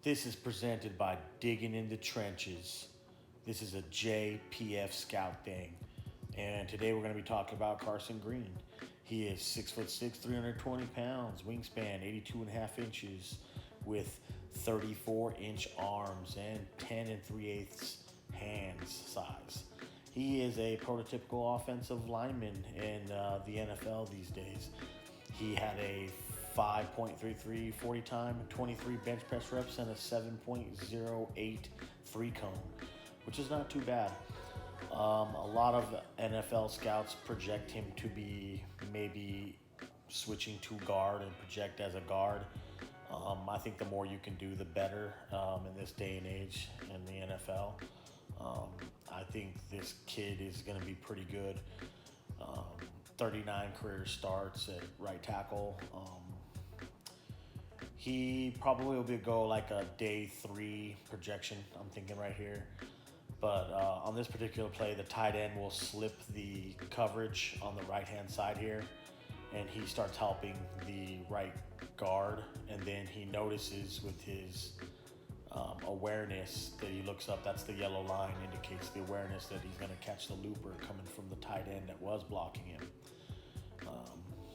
This is presented by Digging in the Trenches. This is a JPFscout thing. And today we're going to be talking about Carson Green. He is 6'6", 320 pounds, wingspan 82.5 inches, with 34-inch arms and 10 3/8 hands size. He is a prototypical offensive lineman in the NFL these days. He had a 5.33 40 time, 23 bench press reps, and a 7.08 3 cone, which is not too bad. A lot of NFL scouts project him to be maybe switching to guard and project as a guard. I think the more you can do, the better in this day and age in the NFL. I think this kid is going to be pretty good. 39 career starts at right tackle. He probably will go like a day 3 projection, I'm thinking right here. But on this particular play, the tight end will slip the coverage on the right-hand side here, and he starts helping the right guard, and then he notices with his awareness that he looks up. That's the yellow line, indicates the awareness that he's going to catch the looper coming from the tight end that was blocking him.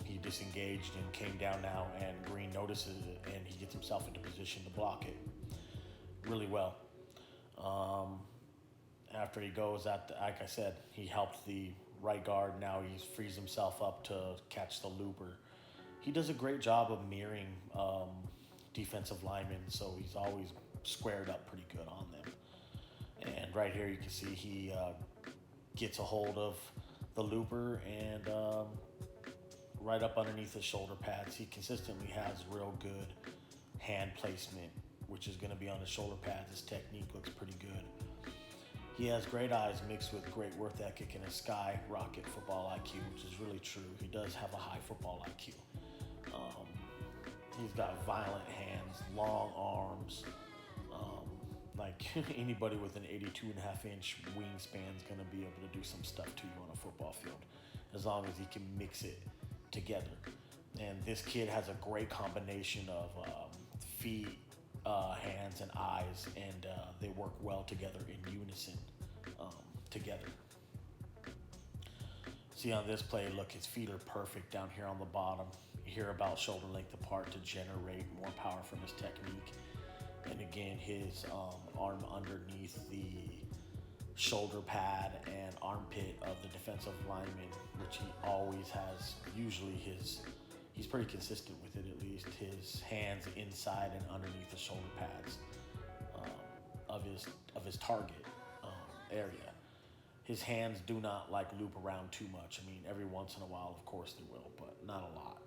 He disengaged and came down now, and Green notices it, and he gets himself into position to block it really well. After he goes like I said, he helped the right guard. Now he frees himself up to catch the looper. He does a great job of mirroring defensive linemen, so he's always squared up pretty good on them. And right here you can see he gets a hold of the looper and right up underneath his shoulder pads. He consistently has real good hand placement, which is going to be on his shoulder pads. His technique looks pretty good. He has great eyes mixed with great work ethic and a skyrocket football IQ, which is really true. He does have a high football IQ. He's got violent hands, long arms. Like anybody with an 82.5-inch wingspan is going to be able to do some stuff to you on a football field, as long as he can mix it together. And this kid has a great combination of feet, hands, and eyes, and they work well together in unison together. See on this play, look, his feet are perfect down here on the bottom. You hear about shoulder length apart to generate more power from his technique. And again, his arm underneath the shoulder pad and armpit of the defensive lineman, which he always has. Usually he's pretty consistent with it, at least. His hands inside and underneath the shoulder pads of his target area. His hands do not like loop around too much. I mean, every once in a while, of course they will, but not a lot.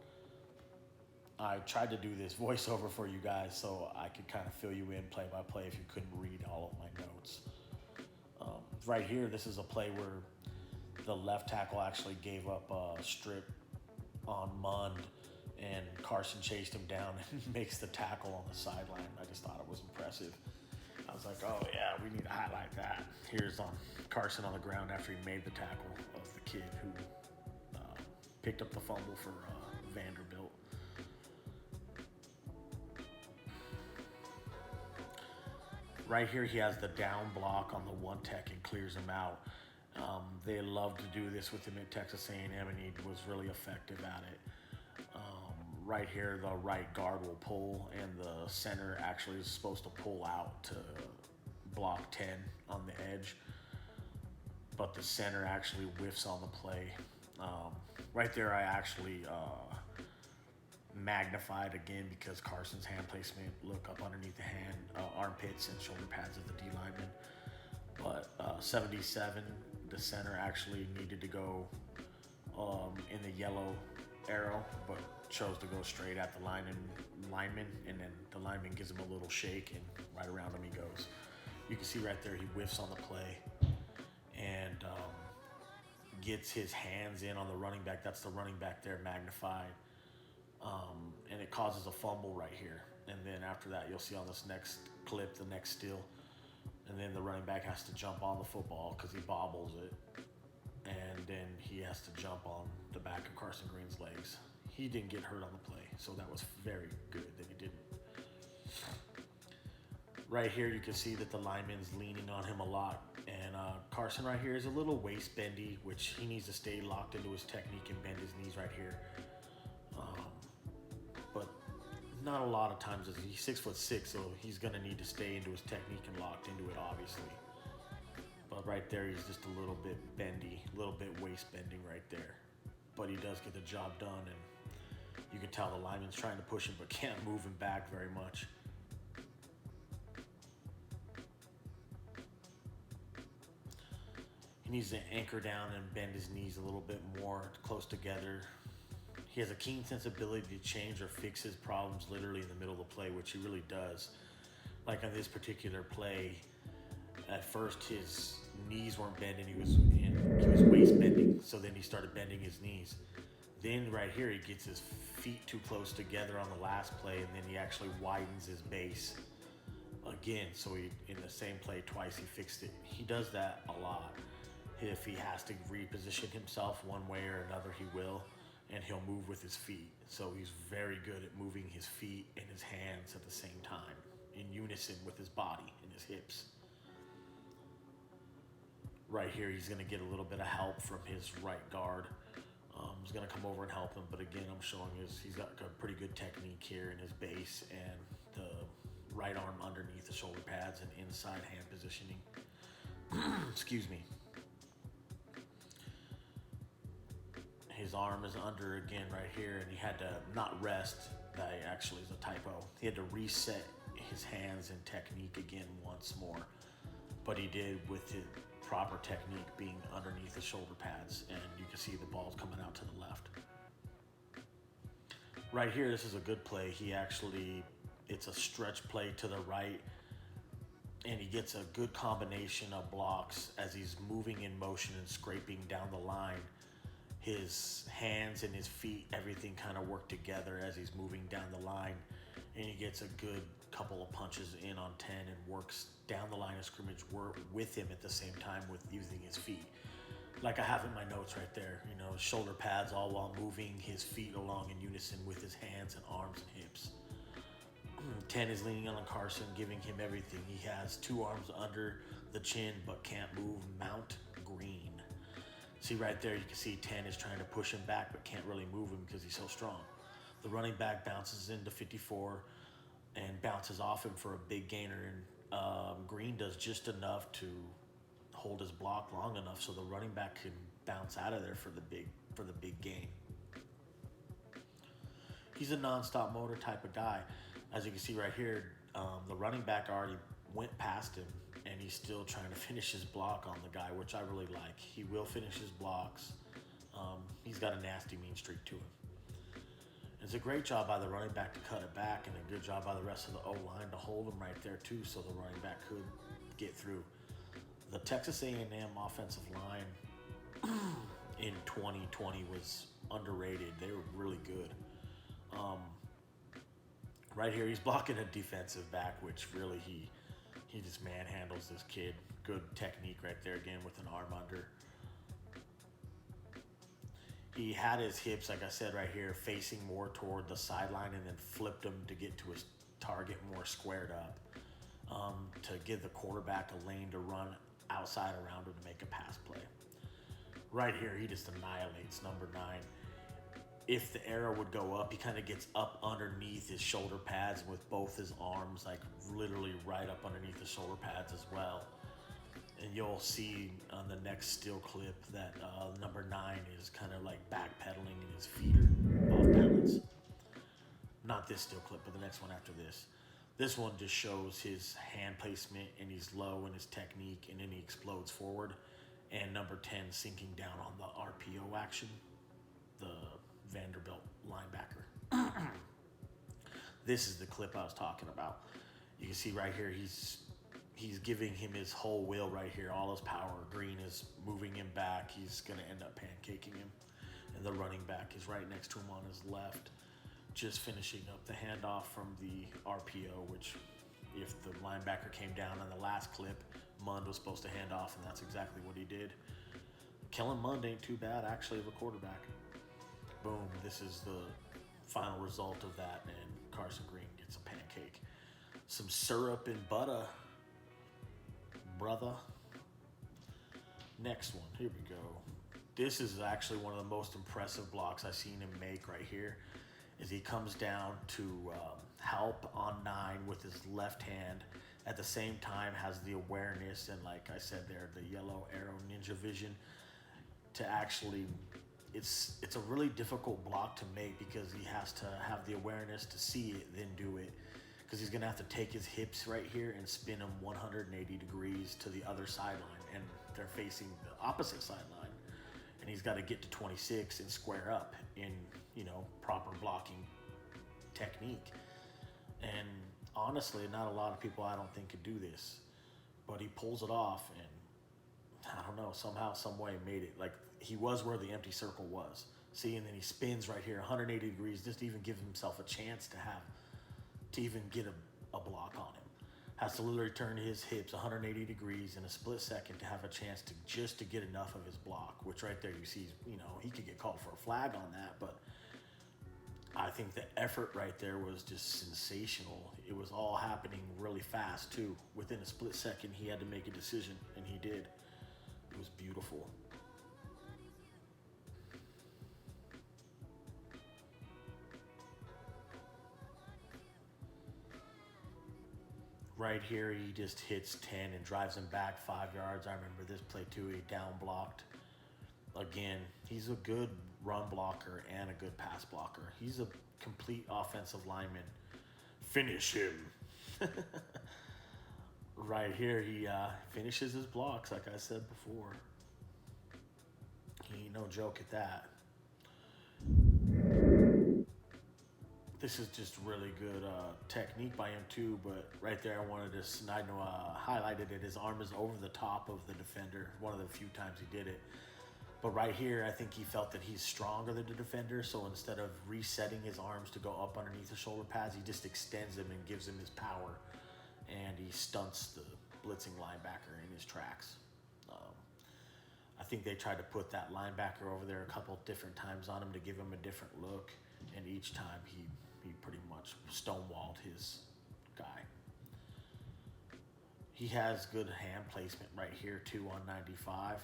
I tried to do this voiceover for you guys so I could kind of fill you in play by play if you couldn't read all of my notes. Right here, this is a play where the left tackle actually gave up a strip on Mund, and Carson chased him down and makes the tackle on the sideline. I just thought it was impressive. I was like, oh yeah, we need to highlight that. Here's Carson on the ground after he made the tackle of the kid who picked up the fumble for Vanderbilt. Right here, he has the down block on the one tech and clears him out. They love to do this with him at Texas A&M, and he was really effective at it. Right here, the right guard will pull, and the center actually is supposed to pull out to block 10 on the edge, but the center actually whiffs on the play. Right there, I actually magnified again because Carson's hand placement, look up underneath the hand, armpits and shoulder pads of the D lineman. But 77, the center actually needed to go in the yellow arrow, but chose to go straight at the lineman, and then the lineman gives him a little shake, and right around him he goes. You can see right there he whiffs on the play and gets his hands in on the running back. That's the running back there magnified. And it causes a fumble right here. And then after that, you'll see on this next clip, the next steal, and then the running back has to jump on the football because he bobbles it. And then he has to jump on the back of Carson Green's legs. He didn't get hurt on the play, so that was very good that he didn't. Right here, you can see that the lineman's leaning on him a lot. And Carson right here is a little waist bendy, which he needs to stay locked into his technique and bend his knees right here. But not a lot of times. He's 6'6", so he's gonna need to stay into his technique and locked into it, obviously. But right there, he's just a little bit bendy, a little bit waist bending right there. But he does get the job done, and you can tell the lineman's trying to push him, but can't move him back very much. He needs to anchor down and bend his knees a little bit more close together. He has a keen sensibility to change or fix his problems literally in the middle of the play, which he really does. Like on this particular play, at first his knees weren't bending, he was waist bending, so then he started bending his knees. Then right here he gets his feet too close together on the last play, and then he actually widens his base again. So he, in the same play twice, he fixed it. He does that a lot. If he has to reposition himself one way or another, he will, and he'll move with his feet. So he's very good at moving his feet and his hands at the same time, in unison with his body and his hips. Right here, he's going to get a little bit of help from his right guard. He's going to come over and help him, but again, I'm showing he's got a pretty good technique here in his base and the right arm underneath the shoulder pads and inside hand positioning. Excuse me. His arm is under again right here, and he had to not rest. That actually is a typo. He had to reset his hands and technique again once more, but he did with the proper technique being underneath the shoulder pads, and you can see the ball's coming out to the left. Right here, this is a good play. It's a stretch play to the right, and he gets a good combination of blocks as he's moving in motion and scraping down the line. His hands and his feet, everything kind of work together as he's moving down the line, and he gets a good couple of punches in on 10 and works down the line of scrimmage with him at the same time with using his feet. Like I have in my notes right there, shoulder pads all while moving his feet along in unison with his hands and arms and hips. 10 is leaning on Carson, giving him everything. He has two arms under the chin but can't move. Mount Green. See right there, you can see 10 is trying to push him back but can't really move him because he's so strong. The running back bounces into 54 and bounces off him for a big gainer, and Green does just enough to hold his block long enough so the running back can bounce out of there for the big gain. He's a non-stop motor type of guy. As you can see right here, the running back already went past him, and he's still trying to finish his block on the guy, which I really like. He will finish his blocks. He's got a nasty mean streak to him. It's a great job by the running back to cut it back, and a good job by the rest of the O-line to hold him right there too, so the running back could get through. The Texas A&M offensive line in 2020 was underrated. They were really good. Right here, he's blocking a defensive back, which really he just manhandles this kid. Good technique right there again with an arm under. He had his hips, like I said right here, facing more toward the sideline, and then flipped them to get to his target more squared up, to give the quarterback a lane to run outside around him to make a pass play. Right here, he just annihilates number 9. If the arrow would go up, he kind of gets up underneath his shoulder pads with both his arms, like literally right up underneath the shoulder pads as well. And you'll see on the next still clip that number 9 is kind of like backpedaling and his feet are off balance. Not this still clip, but the next one after this. This one just shows his hand placement, and he's low in his technique, and then he explodes forward. And number 10 sinking down on the RPO action, the Vanderbilt linebacker. This is the clip I was talking about. You can see right here, he's giving him his whole will right here, all his power. Green is moving him back. He's going to end up pancaking him. And the running back is right next to him on his left, just finishing up the handoff from the RPO, which if the linebacker came down on the last clip, Mund was supposed to hand off, and that's exactly what he did. Kellen Mund ain't too bad, actually, of a quarterback. Boom, this is the final result of that, and Carson Green gets a pancake. some syrup and butter, brother. Next one, here we go. This is actually one of the most impressive blocks I've seen him make right here. Is he comes down to help on 9 with his left hand. At the same time, has the awareness and, like I said there, the yellow arrow ninja vision to actually. It's a really difficult block to make because he has to have the awareness to see it, then do it. Because he's gonna have to take his hips right here and spin them 180 degrees to the other sideline, and they're facing the opposite sideline. And he's got to get to 26 and square up in, proper blocking technique. And honestly, not a lot of people I don't think could do this, but he pulls it off, and I don't know, somehow, some way made it. Like, he was where the empty circle was. See, and then he spins right here 180 degrees just to even give himself a chance to even get a block on him. Has to literally turn his hips 180 degrees in a split second to have a chance to get enough of his block, which right there you see, he could get called for a flag on that, but I think the effort right there was just sensational. It was all happening really fast too. Within a split second, he had to make a decision, and he did. It was beautiful. Right here, he just hits 10 and drives him back 5 yards. I remember this play too. He down blocked. Again, he's a good run blocker and a good pass blocker. He's a complete offensive lineman. Finish him. Right here, he finishes his blocks, like I said before. He ain't no joke at that. This is just really good technique by him too, but right there I wanted to highlighted it. His arm is over the top of the defender, one of the few times he did it. But right here, I think he felt that he's stronger than the defender, so instead of resetting his arms to go up underneath the shoulder pads, he just extends them and gives him his power, and he stunts the blitzing linebacker in his tracks. I think they tried to put that linebacker over there a couple different times on him to give him a different look, and each time he pretty much stonewalled his guy. He has good hand placement right here too on 95.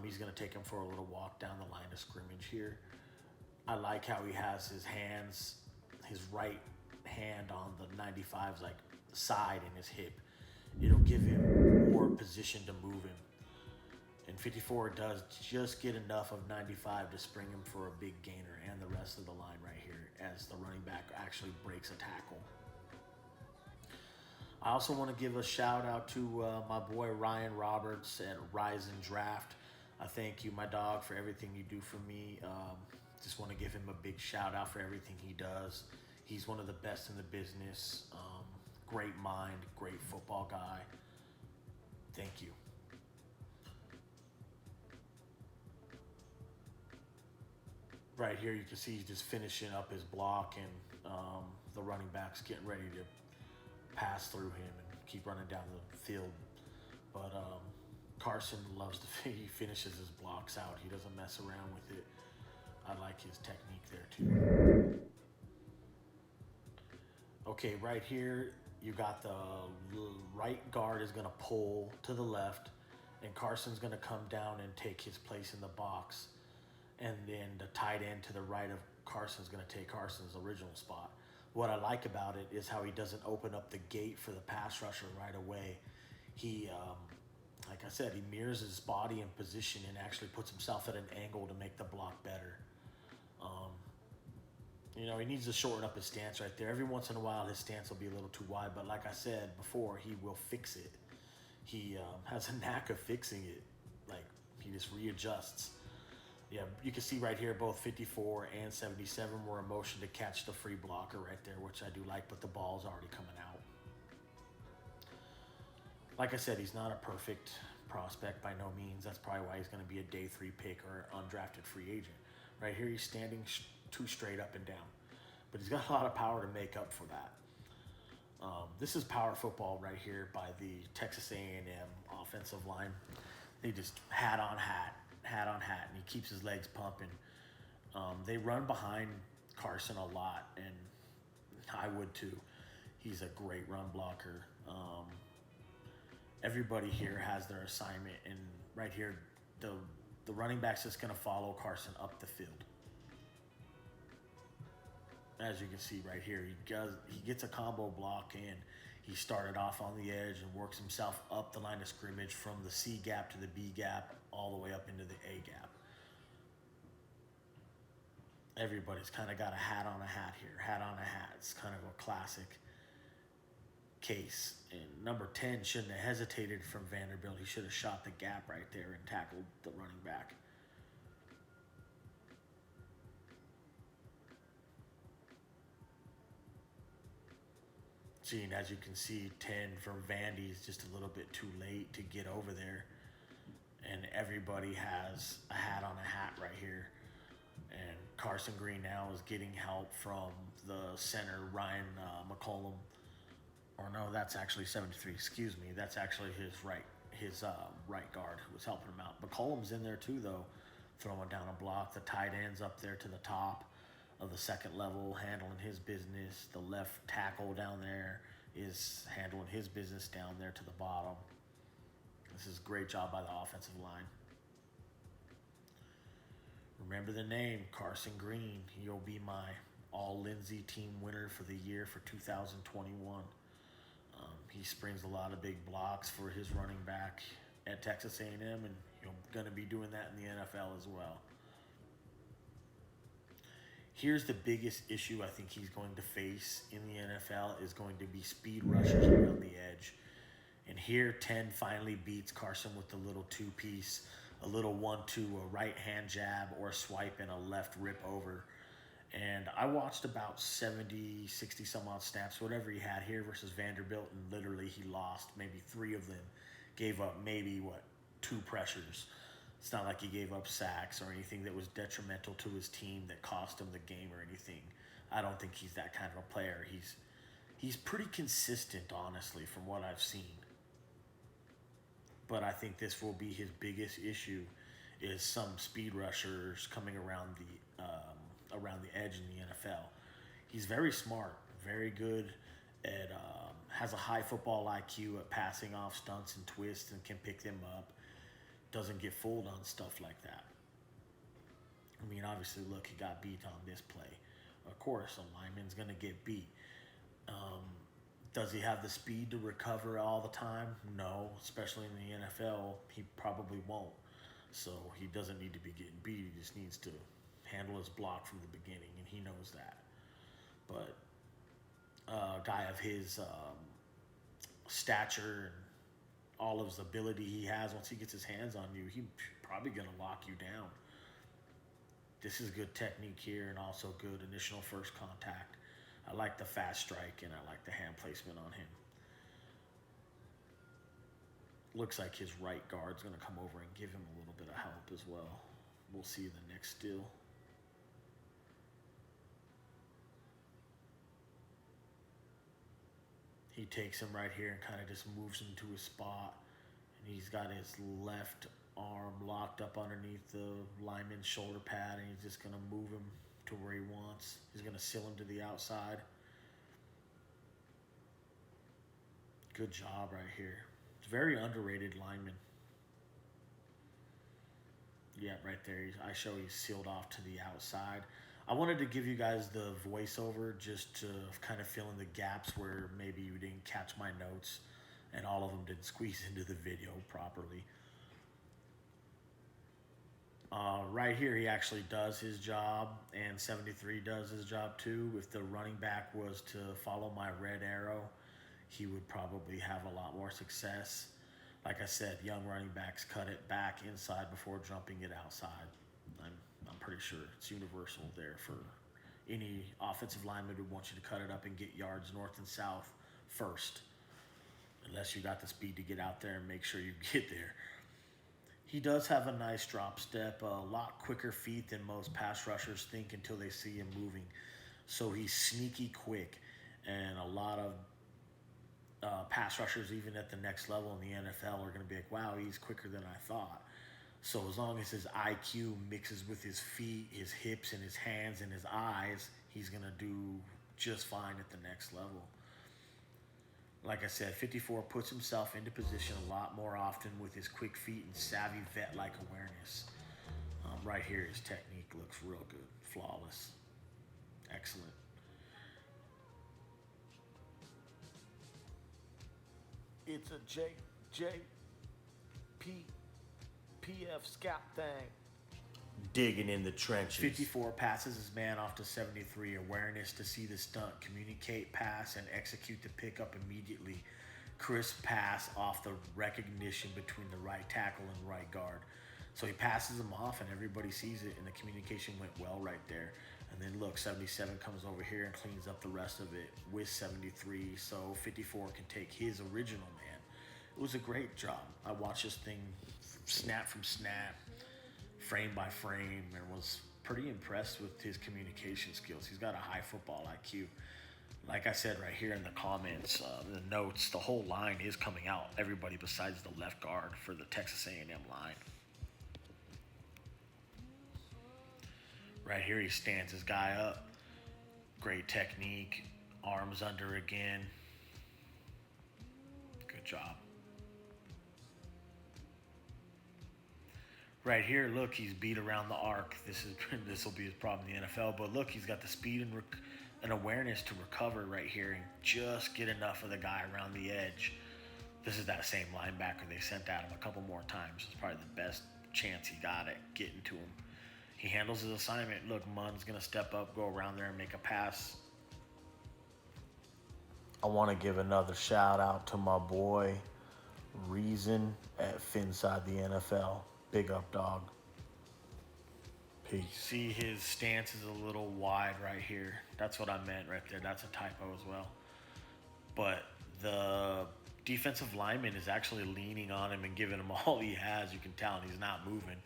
He's going to take him for a little walk down the line of scrimmage here. I like how he has his hands, his right hand on the 95's like side in his hip. It'll give him more position to move him. And 54 does just get enough of 95 to spring him for a big gainer and the rest of the line right here as the running back actually breaks a tackle. I also want to give a shout out to my boy Ryan Roberts at Rise and Draft. I thank you, my dog, for everything you do for me. Just want to give him a big shout out for everything he does. He's one of the best in the business. Great mind, great football guy. Thank you. Right here, you can see he's just finishing up his block, and the running back's getting ready to pass through him and keep running down the field. But Carson loves he finishes his blocks out. He doesn't mess around with it. I like his technique there too. Okay, right here, you got the right guard is going to pull to the left, and Carson's going to come down and take his place in the box. And then the tight end to the right of Carson's going to take Carson's original spot. What I like about it is how he doesn't open up the gate for the pass rusher right away. He, like I said, he mirrors his body in position and actually puts himself at an angle to make the block better. He needs to shorten up his stance right there. Every once in a while, his stance will be a little too wide, but like I said before, he will fix it. He has a knack of fixing it. Like, he just readjusts. Yeah, you can see right here, both 54 and 77 were in motion to catch the free blocker right there, which I do like, but the ball's already coming out. Like I said, he's not a perfect prospect by no means. That's probably why he's going to be a day 3 pick or undrafted free agent. Right here, he's standing too straight up and down, but he's got a lot of power to make up for that. This is power football right here by the Texas A&M offensive line. They just hat on hat, and he keeps his legs pumping. They run behind Carson a lot, and I would too. He's a great run blocker. Everybody here has their assignment, and right here, the running back's just going to follow Carson up the field. As you can see right here, he gets a combo block in. He started off on the edge and works himself up the line of scrimmage from the C gap to the B gap, all the way up into the A gap. Everybody's kind of got a hat on a hat here. Hat on a hat. It's kind of a classic case. And number 10 shouldn't have hesitated from Vanderbilt. He should have shot the gap right there and tackled the running back. And as you can see, 10 from Vandy is just a little bit too late to get over there. And everybody has a hat on a hat right here. And Carson Green now is getting help from the center, Ryan McCollum. Or no, that's actually 73. Excuse me. That's actually his right guard who was helping him out. McCollum's in there too, though, throwing down a block. The tight end's up there to the top of the second level, handling his business. The left tackle down there is handling his business down there to the bottom. This is a great job by the offensive line. Remember the name, Carson Green. He'll be my All-Lindsay team winner for the year for 2021. He springs a lot of big blocks for his running back at Texas A&M, and he's going to be doing that in the NFL as well. Here's the biggest issue I think he's going to face in the NFL is going to be speed rushers around the edge. And here, 10 finally beats Carson with the little two-piece, a little 1-2, a right-hand jab or a swipe and a left rip over. And I watched about 70, 60 some odd snaps, whatever he had here versus Vanderbilt, and literally he lost maybe 3 of them, gave up maybe, 2 pressures. It's not like he gave up sacks or anything that was detrimental to his team that cost him the game or anything. I don't think he's that kind of a player. He's pretty consistent, honestly, from what I've seen. But I think this will be his biggest issue is some speed rushers coming around the edge in the NFL. He's very smart, very good at, has a high football IQ at passing off stunts and twists and can pick them up. Doesn't get fooled on stuff like that. I mean, obviously, look, he got beat on this play. Of course, a lineman's going to get beat. Does he have the speed to recover all the time? No, especially in the NFL, he probably won't. So he doesn't need to be getting beat. He just needs to handle his block from the beginning, and he knows that. But a guy of his stature and all of his ability he has, once he gets his hands on you, he's probably going to lock you down. This is good technique here and also good initial first contact. I like the fast strike, and I like the hand placement on him. Looks like his right guard's going to come over and give him a little bit of help as well. We'll see the next steal. He takes him right here and kind of just moves him to his spot. And he's got his left arm locked up underneath the lineman's shoulder pad, and he's just going to move him to where he wants. He's going to seal him to the outside. Good job right here. It's very underrated lineman. Yeah, right there. I show he's sealed off to the outside. I wanted to give you guys the voiceover just to kind of fill in the gaps where maybe you didn't catch my notes and all of them didn't squeeze into the video properly. Right here, he actually does his job, and 73 does his job too. If the running back was to follow my red arrow, he would probably have a lot more success. Like I said, young running backs cut it back inside before jumping it outside. I'm pretty sure it's universal there for any offensive lineman who wants you to cut it up and get yards north and south first, unless you got the speed to get out there and make sure you get there. He does have a nice drop step, a lot quicker feet than most pass rushers think until they see him moving. So he's sneaky quick, and a lot of pass rushers, even at the next level in the NFL, are going to be like, wow, he's quicker than I thought. So as long as his IQ mixes with his feet, his hips, and his hands and his eyes, he's going to do just fine at the next level. Like I said, 54 puts himself into position a lot more often with his quick feet and savvy vet-like awareness. Right here, his technique looks real good, flawless, excellent. It's a JPFscout thing. Digging in the trenches. 54 passes his man off to 73. Awareness to see the stunt, communicate, pass, and execute the pickup immediately. Crisp pass off the recognition between the right tackle and right guard. So he passes him off and everybody sees it, and the communication went well right there. And then look, 77 comes over here and cleans up the rest of it with 73. So 54 can take his original man. It was a great job. I watched this thing snap from snap, frame by frame, and was pretty impressed with his communication skills. He's got a high football IQ. Like I said right here in the comments, the notes, the whole line is coming out. Everybody besides the left guard for the Texas A&M line. Right here he stands his guy up. Great technique. Arms under again. Good job. Right here, look, he's beat around the arc. This will be his problem in the NFL. But look, he's got the speed and awareness to recover right here and just get enough of the guy around the edge. This is that same linebacker they sent at him a couple more times. It's probably the best chance he got at getting to him. He handles his assignment. Look, Munn's going to step up, go around there and make a pass. I want to give another shout out to my boy, Reason at Finside the NFL. Big up, dog. Peace. See, his stance is a little wide right here. That's what I meant right there. That's a typo as well. But the defensive lineman is actually leaning on him and giving him all he has. You can tell, and he's not moving.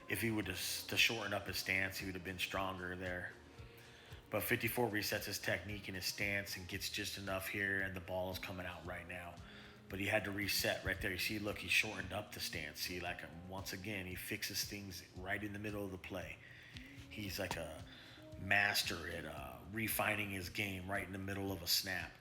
If he would to shorten up his stance, he would have been stronger there. But 54 resets his technique and his stance and gets just enough here, and the ball is coming out right now. But he had to reset right there. You see, look, he shortened up the stance. See, like, once again, he fixes things right in the middle of the play. He's like a master at refining his game right in the middle of a snap.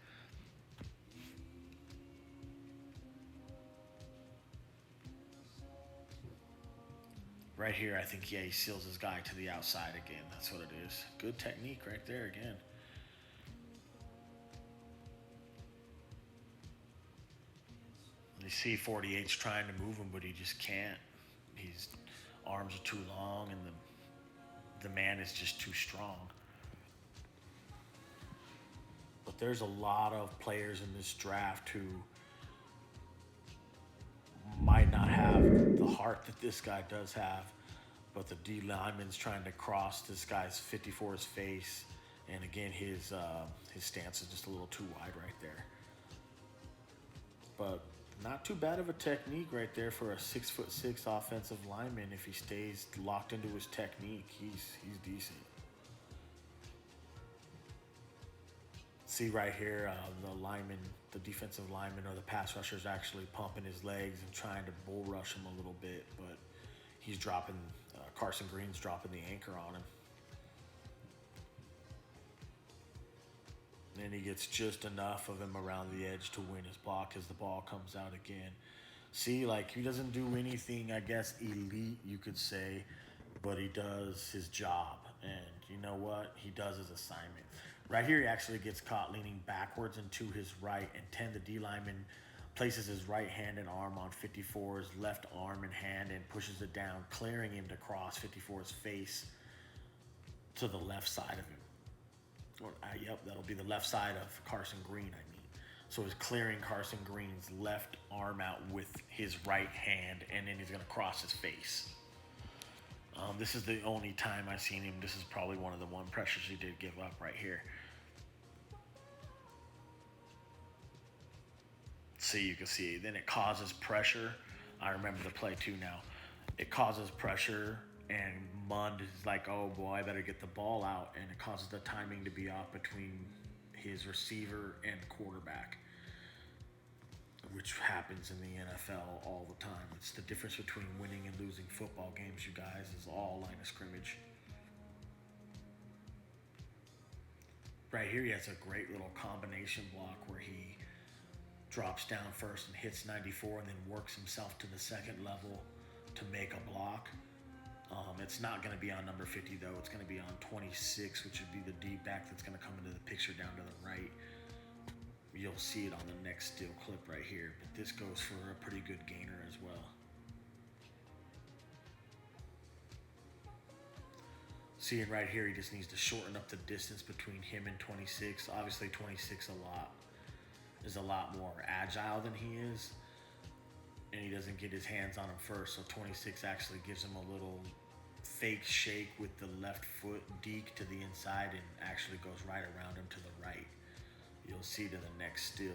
Right here, I think, yeah, he seals his guy to the outside again. That's what it is. Good technique right there again. You see 48's trying to move him, but he just can't. His arms are too long, and the man is just too strong. But there's a lot of players in this draft who might not have the heart that this guy does have, but the D lineman's trying to cross this guy's 54's face, and again, his stance is just a little too wide right there. But not too bad of a technique right there for a 6'6" offensive lineman. If he stays locked into his technique, he's decent. See right here, the defensive lineman or the pass rusher is actually pumping his legs and trying to bull rush him a little bit, but he's dropping, Carson Green's dropping the anchor on him. And he gets just enough of him around the edge to win his block as the ball comes out again. See, like, he doesn't do anything, I guess, elite, you could say, but he does his job. And you know what? He does his assignment. Right here, he actually gets caught leaning backwards and to his right, and 10, the D lineman, places his right hand and arm on 54's left arm and hand and pushes it down, clearing him to cross 54's face to the left side of him. Yep, that'll be the left side of Carson Green, I mean. So he's clearing Carson Green's left arm out with his right hand, and then he's going to cross his face. This is the only time I've seen him. This is probably one of the one pressures he did give up right here. See, you can see. Then it causes pressure. I remember the play too now. It causes pressure, and Mund is like, oh boy, I better get the ball out, and it causes the timing to be off between his receiver and quarterback, which happens in the NFL all the time. It's the difference between winning and losing football games, you guys, is all line of scrimmage. Right here, he has a great little combination block where he drops down first and hits 94 and then works himself to the second level to make a block. It's not going to be on number 50 though. It's going to be on 26, which would be the deep back that's going to come into the picture down to the right. You'll see it on the next still clip right here, but this goes for a pretty good gainer as well. Seeing right here, he just needs to shorten up the distance between him and 26. Obviously 26 is a lot more agile than he is, and he doesn't get his hands on him first, so 26 actually gives him a little fake shake with the left foot deke to the inside and actually goes right around him to the right. You'll see to the next still.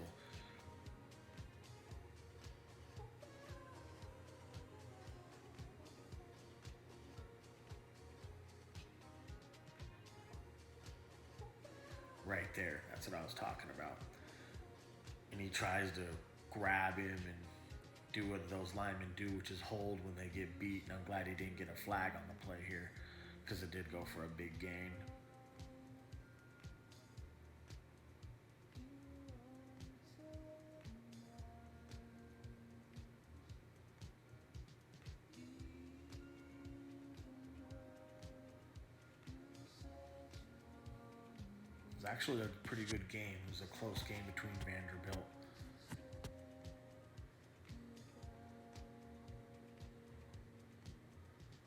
Right there, that's what I was talking about. And he tries to grab him and do what those linemen do, which is hold when they get beat. And I'm glad he didn't get a flag on the play here because it did go for a big gain. It was actually a pretty good game. It was a close game between Vanderbilt.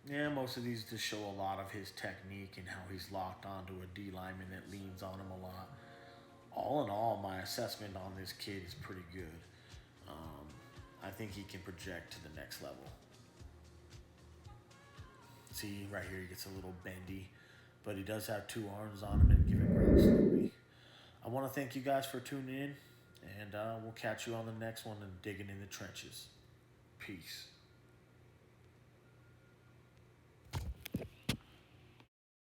Yeah, most of these just show a lot of his technique and how he's locked onto a D lineman that leans on him a lot. All in all, my assessment on this kid is pretty good. I think he can project to the next level. See, right here he gets a little bendy, but he does have two arms on him and give it ground slowly. I want to thank you guys for tuning in, and we'll catch you on the next one and digging in the trenches. Peace.